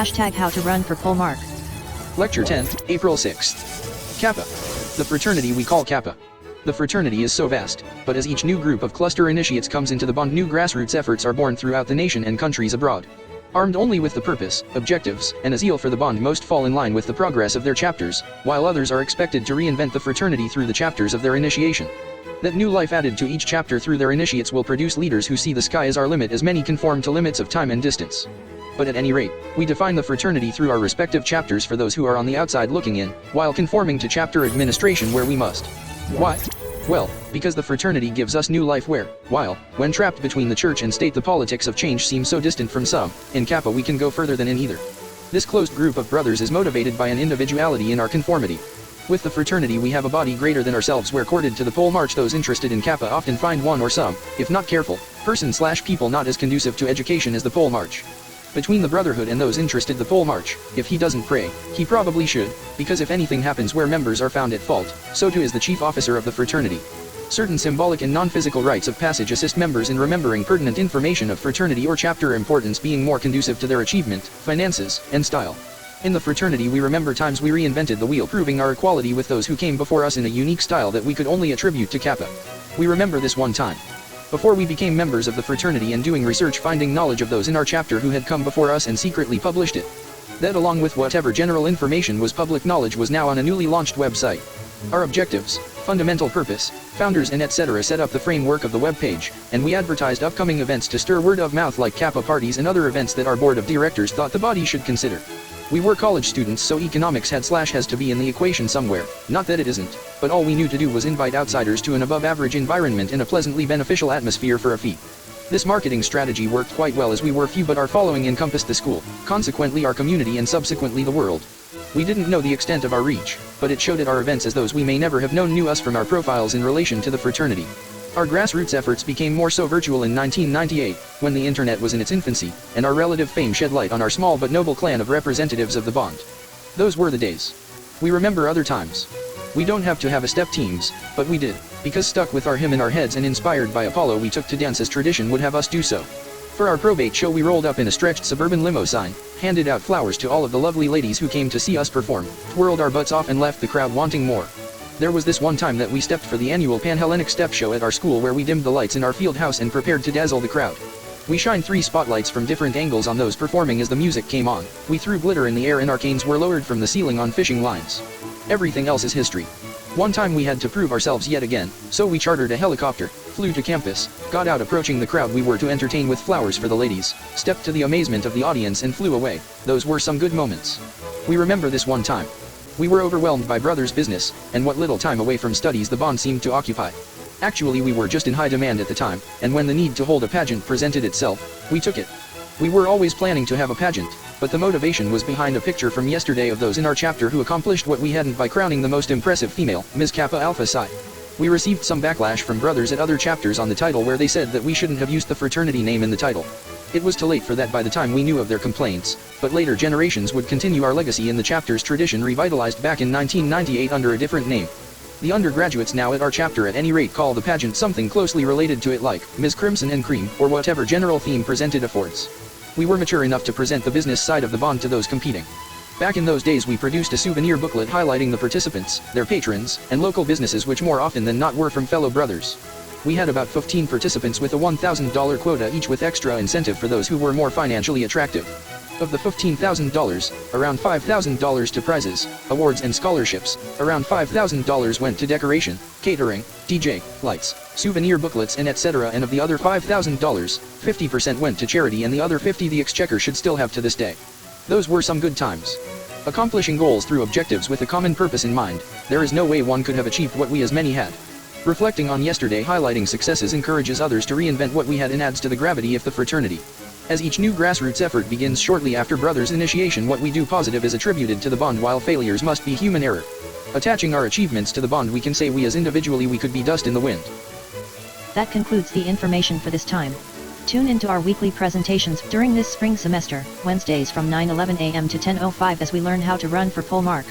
How to run for Polemarch. Lecture 10, April 6th. Kappa. The fraternity we call Kappa. The fraternity is so vast, but as each new group of cluster initiates comes into the bond, new grassroots efforts are born throughout the nation and countries abroad. Armed only with the purpose, objectives, and a zeal for the bond, most fall in line with the progress of their chapters, while others are expected to reinvent the fraternity through the chapters of their initiation. That new life added to each chapter through their initiates will produce leaders who see the sky as our limit, as many conform to limits of time and distance. But at any rate, we define the fraternity through our respective chapters for those who are on the outside looking in, while conforming to chapter administration where we must. Why? Well, because the fraternity gives us new life where, while, when trapped between the church and state, the politics of change seems so distant from some, in Kappa we can go further than in either. This closed group of brothers is motivated by an individuality in our conformity. With the fraternity we have a body greater than ourselves where, corded to the Polemarch, those interested in Kappa often find one or some, if not careful, person/people not as conducive to education as the Polemarch. Between the brotherhood and those interested, the Polemarch, if he doesn't pray, he probably should, because if anything happens where members are found at fault, so too is the chief officer of the fraternity. Certain symbolic and non-physical rites of passage assist members in remembering pertinent information of fraternity or chapter importance, being more conducive to their achievement, finances, and style. In the fraternity we remember times we reinvented the wheel, proving our equality with those who came before us in a unique style that we could only attribute to Kappa. We remember this one time. Before we became members of the fraternity and doing research, finding knowledge of those in our chapter who had come before us and secretly published it. That, along with whatever general information was public knowledge, was now on a newly launched website. Our objectives, fundamental purpose, founders and etc. set up the framework of the web page, and we advertised upcoming events to stir word of mouth like Kappa parties and other events that our board of directors thought the body should consider. We were college students, so economics has to be in the equation somewhere, not that it isn't, but all we knew to do was invite outsiders to an above-average environment in a pleasantly beneficial atmosphere for a fee. This marketing strategy worked quite well, as we were few but our following encompassed the school, consequently our community, and subsequently the world. We didn't know the extent of our reach, but it showed at our events as those we may never have known knew us from our profiles in relation to the fraternity. Our grassroots efforts became more so virtual in 1998, when the internet was in its infancy, and our relative fame shed light on our small but noble clan of representatives of the bond. Those were the days. We remember other times. We don't have to have a step teams, but we did, because stuck with our hymn in our heads and inspired by Apollo we took to dance as tradition would have us do so. For our probate show we rolled up in a stretched suburban limo sign, handed out flowers to all of the lovely ladies who came to see us perform, twirled our butts off and left the crowd wanting more. There was this one time that we stepped for the annual Pan-Hellenic Step Show at our school, where we dimmed the lights in our field house and prepared to dazzle the crowd. We shined 3 spotlights from different angles on those performing as the music came on. We threw glitter in the air and arcanes were lowered from the ceiling on fishing lines. Everything else is history. One time we had to prove ourselves yet again, so we chartered a helicopter, flew to campus, got out approaching the crowd we were to entertain with flowers for the ladies, stepped to the amazement of the audience and flew away. Those were some good moments. We remember this one time. We were overwhelmed by brothers' business, and what little time away from studies the bond seemed to occupy. Actually we were just in high demand at the time, and when the need to hold a pageant presented itself, we took it. We were always planning to have a pageant, but the motivation was behind a picture from yesterday of those in our chapter who accomplished what we hadn't by crowning the most impressive female, Ms. Kappa Alpha Psi. We received some backlash from brothers at other chapters on the title, where they said that we shouldn't have used the fraternity name in the title. It was too late for that by the time we knew of their complaints, but later generations would continue our legacy in the chapter's tradition, revitalized back in 1998 under a different name. The undergraduates now at our chapter at any rate call the pageant something closely related to it, like Ms. Crimson and Cream, or whatever general theme presented affords. We were mature enough to present the business side of the bond to those competing. Back in those days we produced a souvenir booklet highlighting the participants, their patrons, and local businesses, which more often than not were from fellow brothers. We had about 15 participants with a $1,000 quota each, with extra incentive for those who were more financially attractive. Of the $15,000, around $5,000 to prizes, awards and scholarships, around $5,000 went to decoration, catering, DJ, lights, souvenir booklets and etc. And of the other $5,000, 50% went to charity and the other 50% the exchequer should still have to this day. Those were some good times. Accomplishing goals through objectives with a common purpose in mind, there is no way one could have achieved what we as many had. Reflecting on yesterday, highlighting successes encourages others to reinvent what we had and adds to the gravity of the fraternity. As each new grassroots effort begins shortly after brothers' initiation, what we do positive is attributed to the bond, while failures must be human error. Attaching our achievements to the bond, we can say we as individually we could be dust in the wind. That concludes the information for this time. Tune into our weekly presentations during this spring semester, Wednesdays from 9:11 a.m. to 10:05, as we learn how to run for Polemarch.